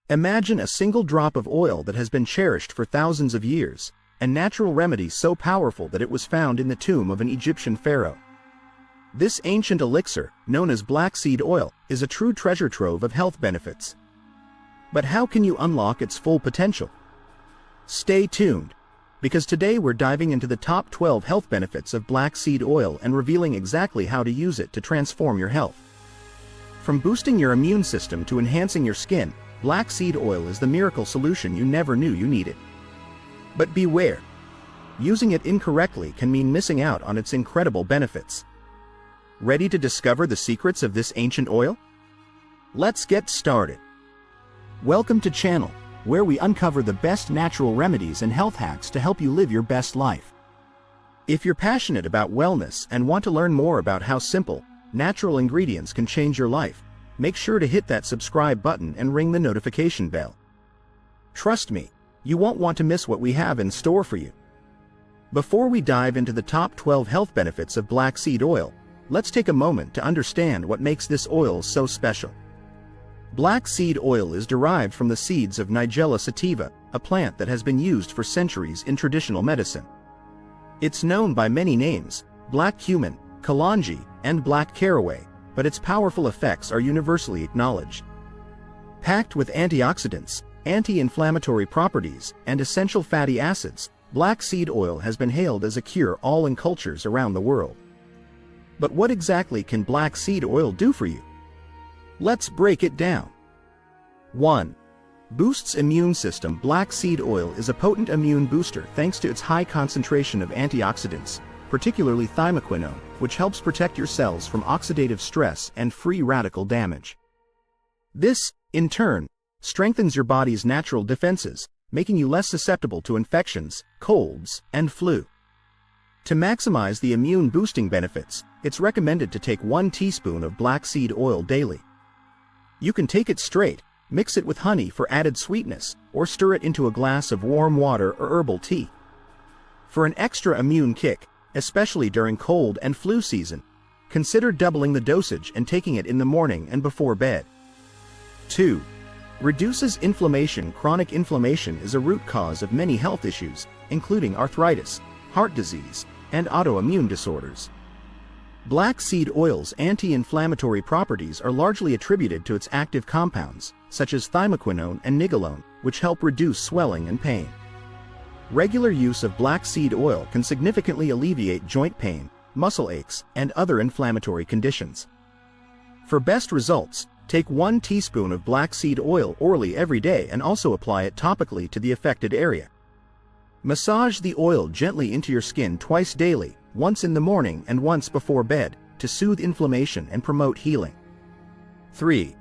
Imagine a single drop of oil that has been cherished for thousands of years, a natural remedy so powerful that it was found in the tomb of an Egyptian pharaoh. This ancient elixir, known as black seed oil, is a true treasure trove of health benefits. But how can you unlock its full potential? Stay tuned, because today we're diving into the top 12 health benefits of black seed oil and revealing exactly how to use it to transform your health. From boosting your immune system to enhancing your skin, black seed oil is the miracle solution you never knew you needed. But beware, using it incorrectly can mean missing out on its incredible benefits. Ready to discover the secrets of this ancient oil? Let's get started. Welcome to channel, where we uncover the best natural remedies and health hacks to help you live your best life. If you're passionate about wellness and want to learn more about how simple, natural ingredients can change your life, make sure to hit that subscribe button and ring the notification bell. Trust me, you won't want to miss what we have in store for you. Before we dive into the top 12 health benefits of black seed oil, let's take a moment to understand what makes this oil so special. Black seed oil is derived from the seeds of Nigella sativa, a plant that has been used for centuries in traditional medicine. It's known by many names: black cumin, kalonji, and black caraway, but its powerful effects are universally acknowledged. Packed with antioxidants, anti-inflammatory properties, and essential fatty acids, black seed oil has been hailed as a cure-all in cultures around the world. But what exactly can black seed oil do for you? Let's break it down. 1. Boosts immune system. Black seed oil is a potent immune booster thanks to its high concentration of antioxidants, particularly thymoquinone, which helps protect your cells from oxidative stress and free radical damage. This, in turn, strengthens your body's natural defenses, making you less susceptible to infections, colds, and flu. To maximize the immune-boosting benefits, it's recommended to take 1 teaspoon of black seed oil daily. You can take it straight, mix it with honey for added sweetness, or stir it into a glass of warm water or herbal tea. For an extra immune kick, especially during cold and flu season, consider doubling the dosage and taking it in the morning and before bed. 2. Reduces inflammation. Chronic inflammation is a root cause of many health issues, including arthritis, heart disease, and autoimmune disorders. Black seed oil's anti-inflammatory properties are largely attributed to its active compounds, such as thymoquinone and nigolone, which help reduce swelling and pain. Regular use of black seed oil can significantly alleviate joint pain, muscle aches, and other inflammatory conditions. For best results, take 1 teaspoon of black seed oil orally every day and also apply it topically to the affected area. Massage the oil gently into your skin twice daily, once in the morning and once before bed, to soothe inflammation and promote healing. 3.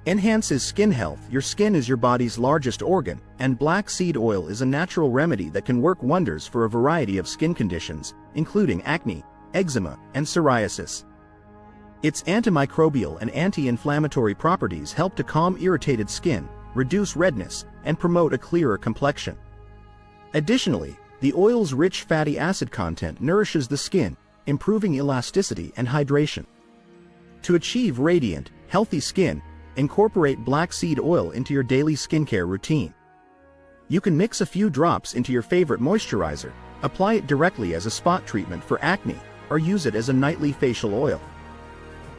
Enhances skin health. Your skin is your body's largest organ, and black seed oil is a natural remedy that can work wonders for a variety of skin conditions, including acne, eczema, and psoriasis. Its antimicrobial and anti-inflammatory properties help to calm irritated skin, reduce redness, and promote a clearer complexion. Additionally, the oil's rich fatty acid content nourishes the skin, improving elasticity and hydration. To achieve radiant, healthy skin, incorporate black seed oil into your daily skincare routine. You can mix a few drops into your favorite moisturizer, apply it directly as a spot treatment for acne, or use it as a nightly facial oil.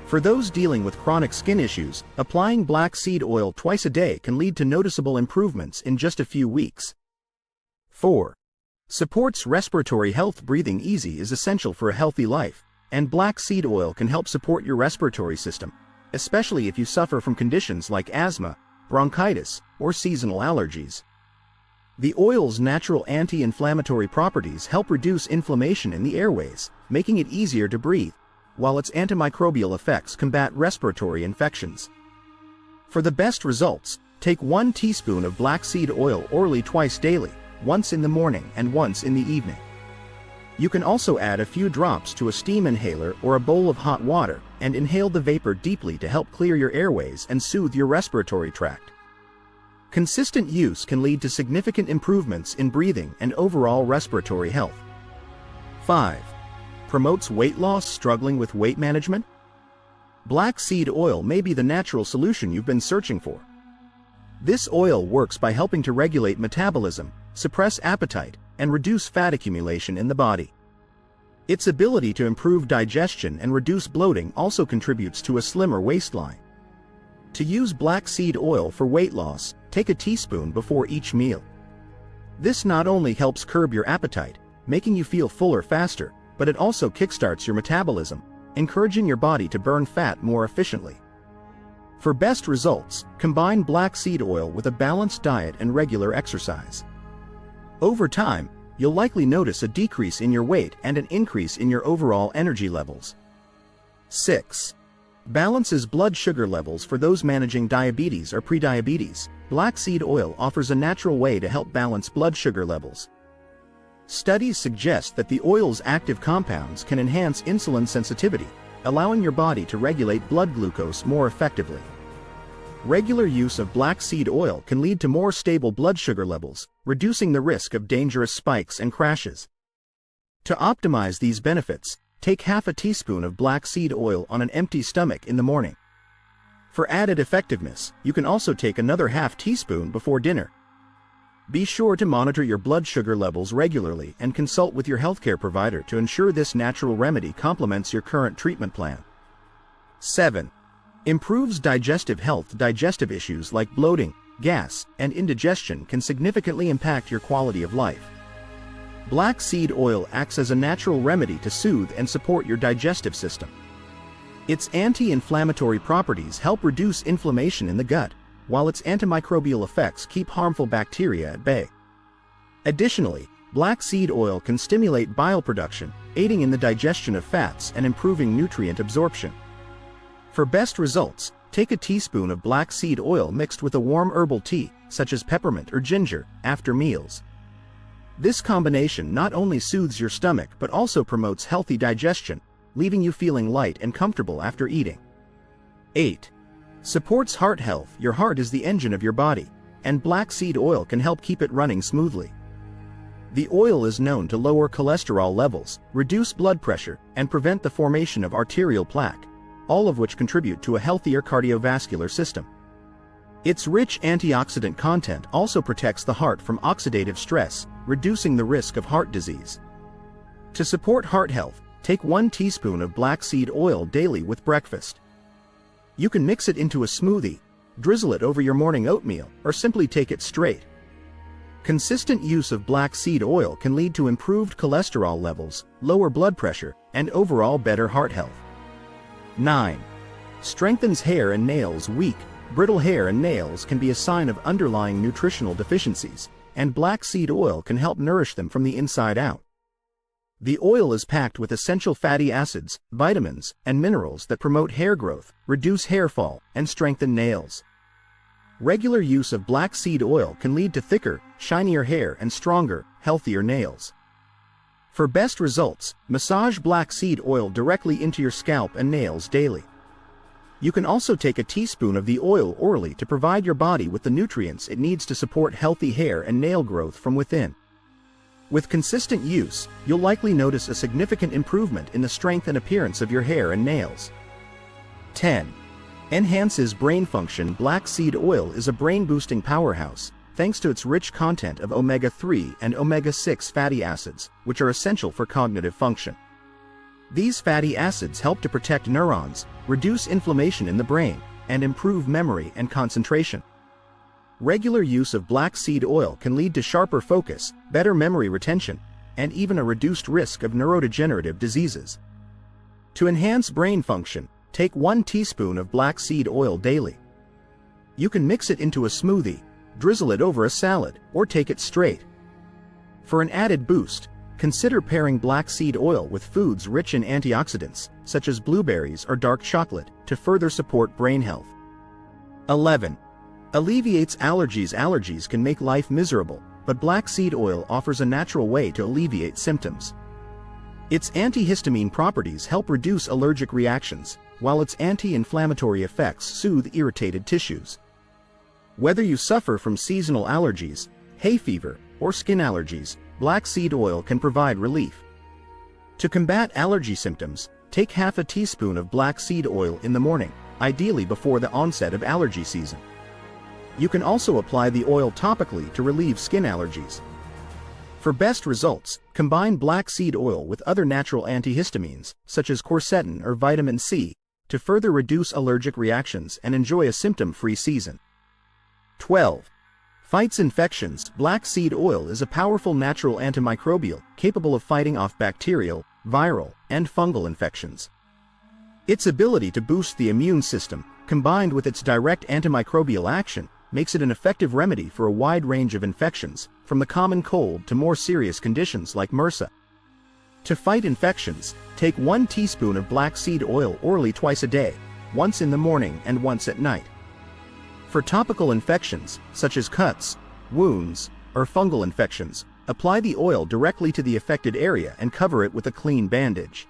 For those dealing with chronic skin issues, applying black seed oil twice a day can lead to noticeable improvements in just a few weeks. 4. Supports respiratory health. Breathing easy is essential for a healthy life, and black seed oil can help support your respiratory system, especially if you suffer from conditions like asthma, bronchitis, or seasonal allergies. The oil's natural anti-inflammatory properties help reduce inflammation in the airways, making it easier to breathe, while its antimicrobial effects combat respiratory infections. For the best results, take 1 teaspoon of black seed oil orally twice daily, once in the morning and once in the evening. You can also add a few drops to a steam inhaler or a bowl of hot water and inhale the vapor deeply to help clear your airways and soothe your respiratory tract. Consistent use can lead to significant improvements in breathing and overall respiratory health. 5. Promotes weight loss. Struggling with weight management? Black seed oil may be the natural solution you've been searching for. This oil works by helping to regulate metabolism, suppress appetite, and reduce fat accumulation in the body. Its ability to improve digestion and reduce bloating also contributes to a slimmer waistline. To use black seed oil for weight loss, take a teaspoon before each meal. This not only helps curb your appetite, making you feel fuller faster, but it also kickstarts your metabolism, encouraging your body to burn fat more efficiently. For best results, combine black seed oil with a balanced diet and regular exercise. Over time, you'll likely notice a decrease in your weight and an increase in your overall energy levels. 6. Balances blood sugar levels for those managing diabetes or prediabetes. Black seed oil offers a natural way to help balance blood sugar levels. Studies suggest that the oil's active compounds can enhance insulin sensitivity, allowing your body to regulate blood glucose more effectively. Regular use of black seed oil can lead to more stable blood sugar levels, reducing the risk of dangerous spikes and crashes. To optimize these benefits, take half a teaspoon of black seed oil on an empty stomach in the morning. For added effectiveness, you can also take another half teaspoon before dinner. Be sure to monitor your blood sugar levels regularly and consult with your healthcare provider to ensure this natural remedy complements your current treatment plan. 7. Improves digestive health. Digestive issues like bloating, gas, and indigestion can significantly impact your quality of life. Black seed oil acts as a natural remedy to soothe and support your digestive system. Its anti-inflammatory properties help reduce inflammation in the gut, while its antimicrobial effects keep harmful bacteria at bay. Additionally, black seed oil can stimulate bile production, aiding in the digestion of fats and improving nutrient absorption. For best results, take a teaspoon of black seed oil mixed with a warm herbal tea, such as peppermint or ginger, after meals. This combination not only soothes your stomach but also promotes healthy digestion, leaving you feeling light and comfortable after eating. 8. Supports heart health. Your heart is the engine of your body, and black seed oil can help keep it running smoothly. The oil is known to lower cholesterol levels, reduce blood pressure, and prevent the formation of arterial plaque, all of which contribute to a healthier cardiovascular system. Its rich antioxidant content also protects the heart from oxidative stress, reducing the risk of heart disease. To support heart health, take 1 teaspoon of black seed oil daily with breakfast. You can mix it into a smoothie, drizzle it over your morning oatmeal, or simply take it straight. Consistent use of black seed oil can lead to improved cholesterol levels, lower blood pressure, and overall better heart health. 9. Strengthens hair and nails. Weak, brittle hair and nails can be a sign of underlying nutritional deficiencies, and black seed oil can help nourish them from the inside out. The oil is packed with essential fatty acids, vitamins, and minerals that promote hair growth, reduce hair fall, and strengthen nails. Regular use of black seed oil can lead to thicker, shinier hair and stronger, healthier nails. For best results, massage black seed oil directly into your scalp and nails daily. You can also take a teaspoon of the oil orally to provide your body with the nutrients it needs to support healthy hair and nail growth from within. With consistent use, you'll likely notice a significant improvement in the strength and appearance of your hair and nails. 10. Enhances brain function. Black seed oil is a brain-boosting powerhouse, thanks to its rich content of omega-3 and omega-6 fatty acids, which are essential for cognitive function. These fatty acids help to protect neurons, reduce inflammation in the brain, and improve memory and concentration. Regular use of black seed oil can lead to sharper focus, better memory retention, and even a reduced risk of neurodegenerative diseases. To enhance brain function, take 1 teaspoon of black seed oil daily. You can mix it into a smoothie, drizzle it over a salad, or take it straight. For an added boost, consider pairing black seed oil with foods rich in antioxidants, such as blueberries or dark chocolate, to further support brain health. 11. Alleviates allergies. Allergies can make life miserable, but black seed oil offers a natural way to alleviate symptoms. Its antihistamine properties help reduce allergic reactions, while its anti-inflammatory effects soothe irritated tissues. Whether you suffer from seasonal allergies, hay fever, or skin allergies, black seed oil can provide relief. To combat allergy symptoms, take half a teaspoon of black seed oil in the morning, ideally before the onset of allergy season. You can also apply the oil topically to relieve skin allergies. For best results, combine black seed oil with other natural antihistamines, such as quercetin or vitamin C, to further reduce allergic reactions and enjoy a symptom-free season. 12. Fights infections. Black seed oil is a powerful natural antimicrobial capable of fighting off bacterial, viral, and fungal infections. Its ability to boost the immune system, combined with its direct antimicrobial action, makes it an effective remedy for a wide range of infections, from the common cold to more serious conditions like MRSA. To fight infections, take 1 teaspoon of black seed oil orally twice a day, once in the morning and once at night. For topical infections, such as cuts, wounds, or fungal infections, apply the oil directly to the affected area and cover it with a clean bandage.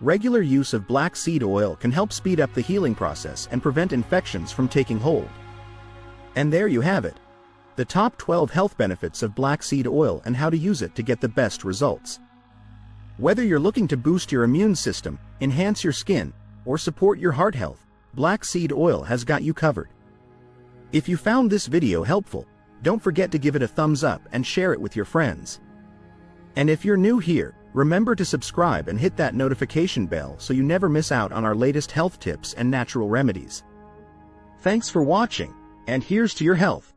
Regular use of black seed oil can help speed up the healing process and prevent infections from taking hold. And there you have it. The top 12 health benefits of black seed oil and how to use it to get the best results. Whether you're looking to boost your immune system, enhance your skin, or support your heart health, black seed oil has got you covered. If you found this video helpful, don't forget to give it a thumbs up and share it with your friends. And if you're new here, remember to subscribe and hit that notification bell so you never miss out on our latest health tips and natural remedies. Thanks for watching, and here's to your health.